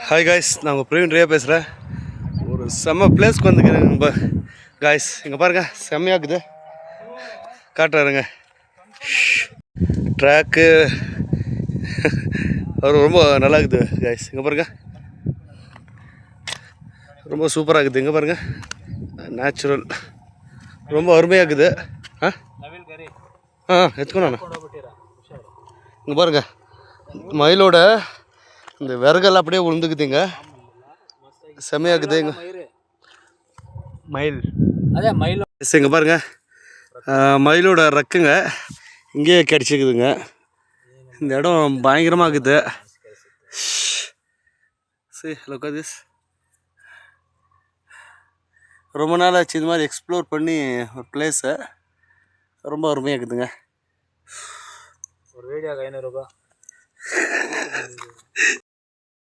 Hi guys, நான் உங்கள் பிரவீன் ரியா பேசுகிறேன். ஒரு செம்ம பிளேஸ்க்கு வந்துக்கிறேன் நம்ம காய்ஸ். இங்கே பாருங்கள், செம்மையாக இருக்குது. காட்டுறாருங்க ட்ராக்கு. அவர் ரொம்ப நல்லா இருக்குது காய்ஸ். இங்கே பாருங்கள், ரொம்ப சூப்பராக இருக்குது. இங்கே பாருங்கள், நேச்சுரல் ரொம்ப அருமையாக இருக்குது. எடுத்துக்கணும். இங்கே பாருங்கள், மயிலோட இந்த விறகெல்லாம் அப்படியே விழுந்துக்குதுங்க. செம்மையாக இருக்குது. இங்கே மயில், அதே மயில். இங்கே பாருங்க, மயிலோட ரெக்குங்க இங்கேயே கிடச்சிக்குதுங்க. இந்த இடம் பயங்கரமாக இருக்குது. சரி, look at this. ரொம்ப நாள் ஆச்சு இது மாதிரி எக்ஸ்ப்ளோர் பண்ணி ஒரு பிளேஸை. ரொம்ப அருமையாக இருக்குதுங்க. ஒரு வீடியோக்கு 500 ரூபாய்.